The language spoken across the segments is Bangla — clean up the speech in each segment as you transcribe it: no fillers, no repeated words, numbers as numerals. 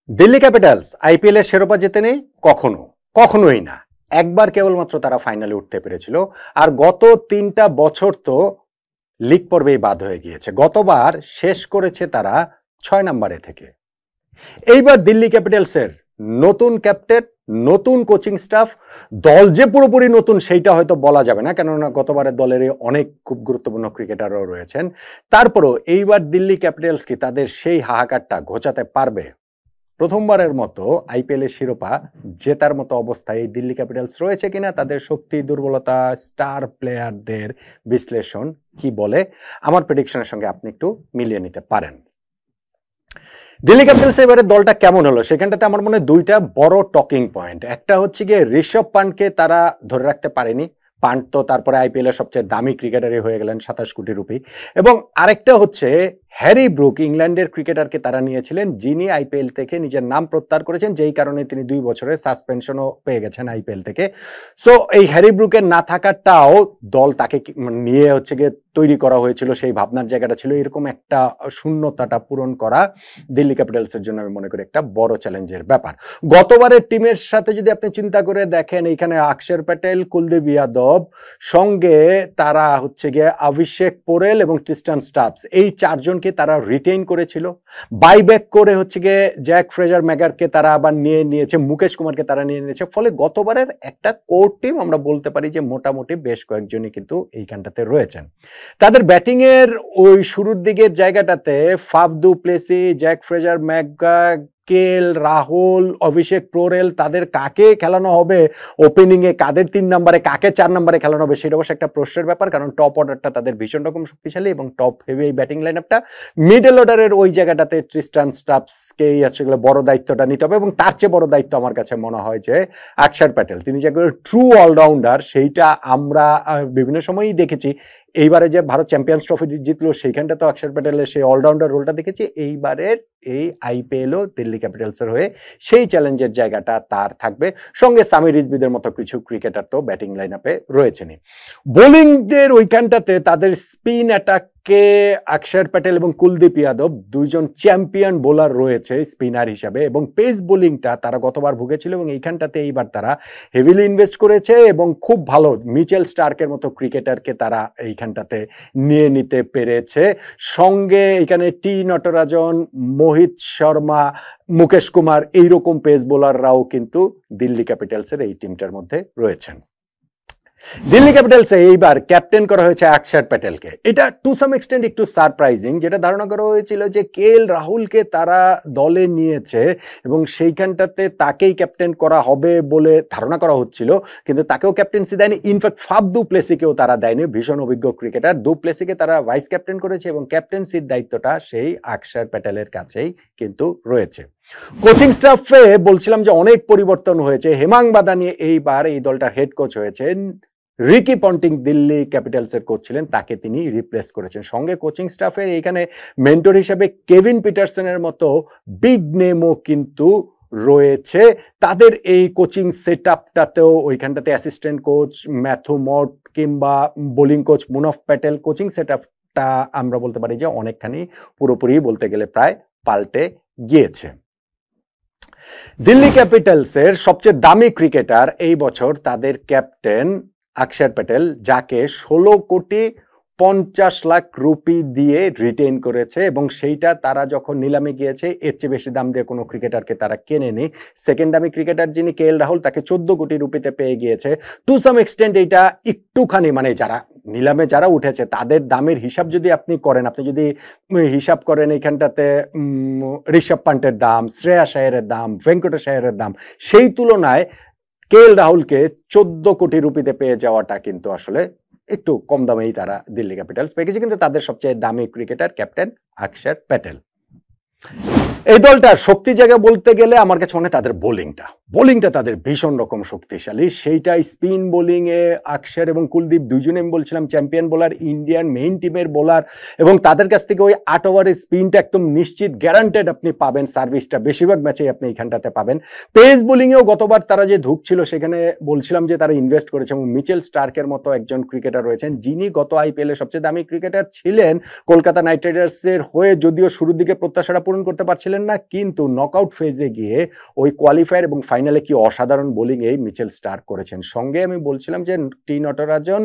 দিল্লি ক্যাপিটালস আইপিএল এর শিরোপা জেতেনি কখনো, কখনোই না। একবার কেবলমাত্র তারা ফাইনালে উঠতে পেরেছিল। আর গত ৩টা বছর তো লিগ পর্বেই বাদ হয়ে গিয়েছে। গতবার শেষ করেছে তারা ৬ নম্বরে থেকে। এইবার দিল্লি ক্যাপিটালসের নতুন ক্যাপ্টেন, নতুন কোচিং স্টাফ, দল যে পুরোপুরি নতুন সেইটা হয়তো বলা যাবে না, কেননা গতবারের দলের অনেক খুব গুরুত্বপূর্ণ ক্রিকেটারও রয়েছেন। তারপরও এইবার দিল্লি ক্যাপিটালস কি তাদের সেই হাহাকারটা ঘোচাতে পারবে? প্রথমবারের মতো আইপিএল এর শিরোপা জেতার মতো অবস্থায় এই দিল্লি ক্যাপিটালস রয়েছে কিনা, তাদের শক্তি দুর্বলতা, স্টার প্লেয়ারদের বিশ্লেষণ কি বলে, আমার প্রেডিকশনের সঙ্গে আপনি একটু মিলিয়ে নিতে পারেন। দিল্লি ক্যাপিটালস এবারে দলটা কেমন হলো সেখানটাতে আমার মনে হয় দুইটা বড় টকিং পয়েন্ট। একটা হচ্ছে গিয়ে ঋষভ পান্টকে তারা ধরে রাখতে পারেনি। পান্ট তো তারপরে আইপিএল এর সবচেয়ে দামি ক্রিকেটারই হয়ে গেলেন, 27 কোটি রুপি। এবং আরেকটা হচ্ছে হ্যারি ব্রুক, ইংল্যান্ডের ক্রিকেটারকে তারা নিয়েছিলেন, যিনি আইপিএল থেকে নিজের নাম প্রত্যাহার করেছেন, যেই কারণে তিনি 2 বছরের সাসপেনশনও পেয়ে গেছেন আইপিএল থেকে। সো এই হ্যারি ব্রুকের না থাকাটাও দল তাকে নিয়ে হচ্ছে গিয়ে তৈরি করা হয়েছিল, সেই ভাবনার জায়গাটা ছিল। এরকম একটা শূন্যতাটা পূরণ করা দিল্লি ক্যাপিটালসের জন্য আমি মনে করি একটা বড় চ্যালেঞ্জের ব্যাপার। গতবারের টিমের সাথে যদি আপনি চিন্তা করে দেখেন, এইখানে অক্ষর প্যাটেল, কুলদীপ যাদব, সঙ্গে তারা হচ্ছে গিয়ে অভিষেক পোরেল এবং ট্রিস্টান স্টাবস, এই চারজনকে তারা রিটেইন করেছিল। বাইব্যাক করে হচ্ছে গিয়ে জ্যাক ফ্রেজার ম্যাগারকে তারা আবার নিয়েছে, মুকেশ কুমারকে তারা নিয়েছে। ফলে গতবারের একটা কোর টিম আমরা বলতে পারি যে মোটামুটি বেশ কয়েকজনই কিন্তু এইখানটাতে রয়েছেন। তাদের ব্যাটিং এর ওই শুরুর দিকের জায়গাটাতে ফাফ দু প্লেসি, জ্যাক ফ্রেজার ম্যাগার, কেল রাহুল, অভিষেক পোরেল, তাদের কাকে খেলানো হবে ওপেনিং এ, কাদের 3 নম্বরে, কাকে 4 নম্বরে খেলানো হবে, সেটা অবশ্য একটা প্রশ্নের ব্যাপার, কারণ টপ অর্ডারটা তাদের ভীষণ রকম শক্তিশালী এবং টপ হেভি এই ব্যাটিং লাইন আপটা। মিডল অর্ডারের ওই জায়গাটাতে ট্রিস্টান স্টাবসকেই আসলে বড় দায়িত্বটা নিতে হবে, এবং তার চেয়ে বড় দায়িত্ব আমার কাছে মনে হয় যে অক্ষর প্যাটেল, তিনি যে ট্রু অলরাউন্ডার, সেইটা আমরা বিভিন্ন সময়ই দেখেছি। এইবারে যে ভারত চ্যাম্পিয়ন্স ট্রফি জিতলো সেইখানটা তো অক্ষর প্যাটেলের সেই অলরাউন্ডার রোলটা দেখেছি। এইবারের এই আইপিএলও দিল্লি ক্যাপিটালসের হয়ে সেই চ্যালেঞ্জের জায়গাটা তার থাকবে। সঙ্গে সামি রিজভিদের মতো কিছু ক্রিকেটার তো ব্যাটিং লাইন আপে রয়েছেনই। বোলিংয়ের ওইখানটাতে তাদের স্পিন অ্যাটাককে অক্ষর প্যাটেল এবং কুলদীপ যাদব দুইজন চ্যাম্পিয়ন বোলার রয়েছে স্পিনার হিসাবে, এবং পেস বোলিংটা তারা গতবার ভুগেছিল এবং এইখানটাতে এইবার তারা হেভিলি ইনভেস্ট করেছে এবং খুব ভালো মিচেল স্টার্কের মতো ক্রিকেটারকে তারা এইখানটাতে নিয়ে নিতে পেরেছে। সঙ্গে এখানে টি নটরাজন, মোহিত শর্মা, মুকেশ কুমার, এইরকম পেস বোলাররাও কিন্তু দিল্লি ক্যাপিটালসের এই টিমটার মধ্যে রয়েছেন। দিল্লি ক্যাপিটালসে এইবার ক্যাপ্টেন করা হয়েছে অক্ষর প্যাটেলকে। এটা টু সাম এক্সটেন্ট একটু সারপ্রাইজিং, যেটা ধারণা করা হয়েছিল যে কেএল রাহুলকে তারা দলে নিয়েছে এবং সেইখানটাতে তাকেই ক্যাপ্টেন করা হবে বলে ধারণা করা হচ্ছিল, কিন্তু তাকেও ক্যাপ্টেন্সি দেয়নি। ইনফ্যাক্ট ফাফ দু প্লেসিকেও তারা দেয়নি, ভীষণ অভিজ্ঞ ক্রিকেটার দু প্লেসিকে তারা ভাইস ক্যাপ্টেন করেছে এবং ক্যাপ্টেন্সির দায়িত্বটা সেই অক্ষর প্যাটেলের কাছেই কিন্তু রয়েছে। কোচিং স্টাফে বলছিলাম যে অনেক পরিবর্তন হয়েছে। হেমাং বাদানি এইবার এই দলটার হেড কোচ হয়েছেন। রিকি পন্টিং দিল্লি ক্যাপিটালসের কোচ ছিলেন, তাকে তিনি রিপ্লেস করেছেন। সঙ্গে কোচিং স্টাফের এইখানে মেন্টর হিসেবে কেভিন পিটারসনের মতো বিগ নেমও কিন্তু রয়েছে। তাদের এই কোচিং সেট আপটাতেও ওইখানটাতে অ্যাসিস্ট্যান্ট কোচ ম্যাথু মট কিংবা bowling coach Munaf Patel, coaching set আপটা আমরা বলতে পারি যে অনেকখানি পুরোপুরি বলতে গেলে প্রায় পাল্টে গিয়েছে। দিল্লি ক্যাপিটালসের সবচেয়ে দামি ক্রিকেটার এই বছর তাদের ক্যাপ্টেন অক্ষর প্যাটেল, যাকে 16,50,00,000 রুপি দিয়ে রিটেইন করেছে, এবং সেইটা তারা যখন নিলামে গিয়েছে এর চেয়ে বেশি দাম দিয়ে কোনো ক্রিকেটারকে তারা কেনেনি। সেকেন্ড দামি ক্রিকেটার যিনি কেএল রাহুল, তাকে 14 কোটি রুপিতে পেয়ে গিয়েছে। টু সাম এক্সটেন্ট এইটা একটুখানি মানে যারা নিলামে যারা উঠেছে তাদের দামের হিসাব যদি আপনি করেন, আপনি যদি হিসাব করেন এইখানটাতে ঋষভ পান্টের দাম, শ্রেয়াস আয়ারের দাম, ভেঙ্কটেশ আয়ারের দাম, সেই তুলনায় কেএল রাহুলকে 14 কোটি রুপিতে পেয়ে যাওয়াটা কিন্তু আসলে একটু কম দামেই তারা দিল্লি ক্যাপিটালস পেয়ে গেছে। কিন্তু তাদের সবচেয়ে দামি ক্রিকেটার ক্যাপ্টেন অক্ষর প্যাটেল। এই দলটার শক্তি জায়গা বলতে গেলে আমার কাছে মনে হয় তাদের বোলিংটা। বোলিংটা তাদের ভীষণ রকম শক্তিশালী, সেইটা স্পিন বোলিংয়ে আকসার এবং কুলদীপ দুইজনে আমি বলছিলাম চ্যাম্পিয়ন বোলার, ইন্ডিয়ান মেইন টিমের বোলার, এবং তাদের কাছ থেকে ওই 8 ওভারের স্পিনটা একদম নিশ্চিত গ্যারান্টেড আপনি পাবেন, সার্ভিসটা বেশিরভাগ ম্যাচেই আপনি এইখানটাতে পাবেন। পেস বোলিংয়েও গতবার তারা যে ধুঁকছিল সেখানে বলছিলাম যে তারা ইনভেস্ট করেছে, এবং মিচেল স্টার্কের মতো একজন ক্রিকেটার রয়েছেন যিনি গত আইপিএল এর সবচেয়ে দামি ক্রিকেটার ছিলেন, কলকাতা নাইট রাইডার্সের হয়ে যদিও শুরুর দিকে প্রত্যাশাটা পূরণ করতে পারছিলেন না, কিন্তু নকআউট ফেজে গিয়ে ওই কোয়ালিফায়ার এবং ফাইনালে কি অসাধারণ বোলিং এই মিচেল স্টার্ক করেছেন। সঙ্গে আমি বলছিলাম যে টি নটরাজন,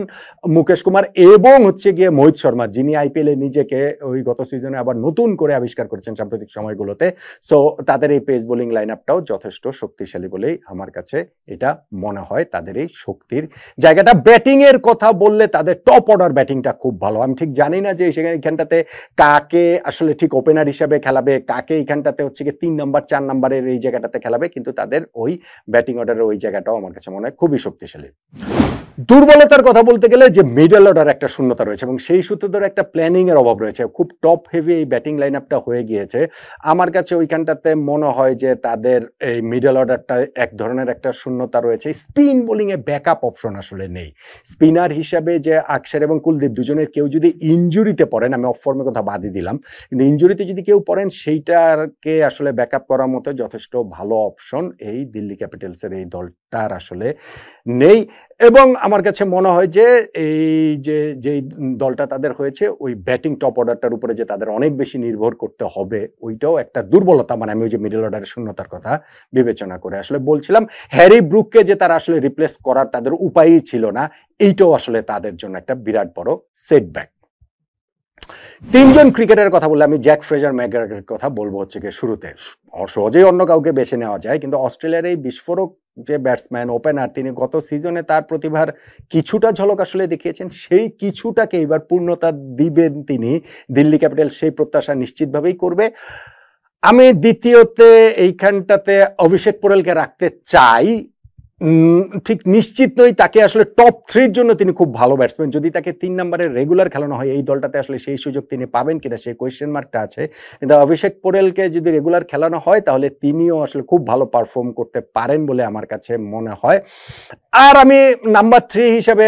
মুকেশ কুমার এবং হচ্ছে গিয়ে মোহিত শর্মা, যিনি আইপিএল এ নিজেকে ওই গত সিজনে আবার নতুন করে আবিষ্কার করেছেন সাম্প্রতিক সময়গুলোতে। সো তাদের এই পেস বোলিং লাইন আপটাও যথেষ্ট শক্তিশালী বলেই আমার কাছে এটা মনে হয়। তাদের এই শক্তির জায়গাটা, ব্যাটিং এর কথা বললে তাদের টপ অর্ডার ব্যাটিংটা খুব ভালো। আমি ঠিক জানি না যে সেখানে এখানটাতে কাকে আসলে ঠিক ওপেনার হিসাবে খেলাবে, কাকে এখানটাতে হচ্ছে গিয়ে 3 নাম্বার 4 নাম্বারের এই জায়গাটাতে খেলাবে, কিন্তু তাদের ওই ব্যাটিং অর্ডারের ওই জায়গাটাও আমার কাছে মনে হয় খুবই শক্তিশালী। দুর্বলতার কথা বলতে গেলে যে মিডল অর্ডার একটা শূন্যতা রয়েছে, এবং সেই সূত্র ধরে একটা প্ল্যানিং এর অভাব রয়েছে। খুব টপ হেভি এই ব্যাটিং লাইন আপটা হয়ে গিয়েছে। আমার কাছে ওইখানটাতে মনে হয় যে তাদের এই মিডল অর্ডারটা এক ধরনের একটা শূন্যতা রয়েছে। স্পিন বোলিং এ ব্যাকআপ অপশন আসলে নেই। স্পিনার হিসাবে যে আকসার এবং কুলদীপ দুজনের কেউ যদি ইনজুরিতে পড়েন, আমি অফ ফর্মের কথা বাদই দিলাম, কিন্তু ইনজুরিতে যদি কেউ পড়েন সেইটাকে আসলে ব্যাকআপ করার মতো যথেষ্ট ভালো অপশন এই দিল্লি ক্যাপিটালসের এই দলটার আসলে নেই। এবং আমার কাছে মনে হয় যে এই যেই দলটা তাদের হয়েছে ওই ব্যাটিং টপ অর্ডারটার উপরে যে তাদের অনেক বেশি নির্ভর করতে হবে, ওইটাও একটা দুর্বলতা। মানে আমি ওই যে মিডল অর্ডারের শূন্যতার কথা বিবেচনা করে আসলে বলছিলাম, হ্যারি ব্রুককে যে তারা আসলে রিপ্লেস করার তাদের উপায়ই ছিল না, এইটাও আসলে তাদের জন্য একটা বিরাট বড় সেটব্যাক। 3 জন ক্রিকেটারের কথা বললে আমি জ্যাক ফ্রেজার ম্যাকগ্রাথের কথা বলবো হচ্ছে গিয়ে শুরুতে। সহজেই অন্য কাউকে বেছে নেওয়া যায়, কিন্তু অস্ট্রেলিয়ার এই বিস্ফোরক যে ব্যাটসম্যান ওপেনার, তিনি গত সিজনে তার প্রতিভার কিছুটা ঝলক আসলে দেখিয়েছেন। সেই কিছুটাকে এবার পূর্ণতা দিবেন তিনি, দিল্লি ক্যাপিটাল সেই প্রত্যাশা নিশ্চিতভাবেই করবে। আমি দ্বিতীয়তে এইখানটাতে অভিষেক পোরেলকে রাখতে চাই। ঠিক নিশ্চিত নই তাকে আসলে টপ 3 জন্য তিনি খুব ভালো ব্যাটসম্যান। যদি তাকে 3 নম্বরের রেগুলার খেলানো হয় এই দলটাতে আসলে সেই সুযোগ তিনি পাবেন কিনা সেই কোয়েশ্চেন মার্কটা আছে। কিন্তু অভিষেক পোরেলকে যদি রেগুলার খেলানো হয় তাহলে তিনিও আসলে খুব ভালো পারফর্ম করতে পারেন বলে আমার কাছে মনে হয়। আর আমি নাম্বার 3 হিসেবে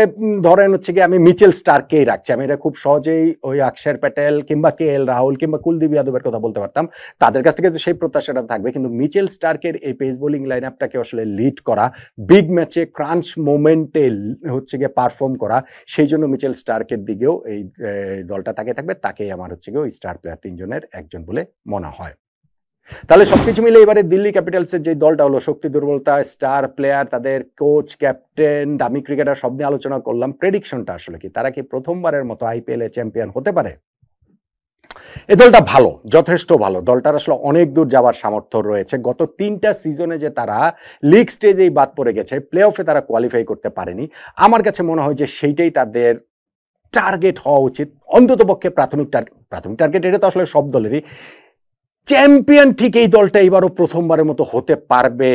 ধরেন হচ্ছে গিয়ে আমি মিচেল স্টার্ককেই রাখছি। আমি এটা খুব সহজেই ওই অক্ষর প্যাটেল কিংবা কেএল রাহুল কিংবা কুলদীপ যাদবের কথা বলতে পারতাম। তাদের কাছ থেকে তো সেই প্রত্যাশাটা থাকবে, কিন্তু মিচেল স্টার্কের এই পেস বোলিং লাইন আপটাকে আসলে লিড করা, বিগ ম্যাচে ক্রাঞ্চ মোমেন্টে হচ্ছে গিয়ে পারফর্ম করা, সেই জন্য মিচেল স্টার্কের দিকেও এই দলটা থাকবে। তাকেই আমার হচ্ছে গিয়ে ওই স্টার প্লেয়ার 3 জনের একজন বলে মনে হয়। তাহলে সবকিছু মিলে এবারে দিল্লি ক্যাপিটালসের যে দলটা হলো, শক্তি দুর্বলতা, স্টার প্লেয়ার, তাদের কোচ, ক্যাপ্টেন, দামি ক্রিকেটার সব নিয়ে আলোচনা করলাম। প্রেডিকশনটা আসলে কি, তারা কি প্রথমবারের মতো আইপিএল এ চ্যাম্পিয়ন হতে পারে? এই দলটা ভালো, যথেষ্ট ভালো। দলটার আসলে অনেক দূর যাওয়ার সামর্থ্য রয়েছে। গত 3টা সিজনে যে তারা লিগ স্টেজেই বাদ পড়ে গেছে, প্লে অফে তারা কোয়ালিফাই করতে পারেনি, আমার কাছে মনে হয় যে সেইটাই তাদের টার্গেট হওয়া উচিত। অন্ততপক্ষে প্রাথমিক টার্গেট, এটা তো আসলে সব দলেরই। চ্যাম্পিয়ন ঠিক এই দলটা এবারও প্রথমবারের মতো হতে পারবে,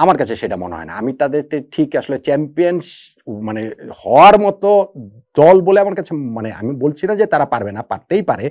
আমার কাছে সেটা মনে হয় না। আমি তাদের ঠিক আসলে চ্যাম্পিয়ন মানে হওয়ার মতো দল বলে আমার কাছে, মানে আমি বলছি না যে তারা পারবে না, পারতেই পারে,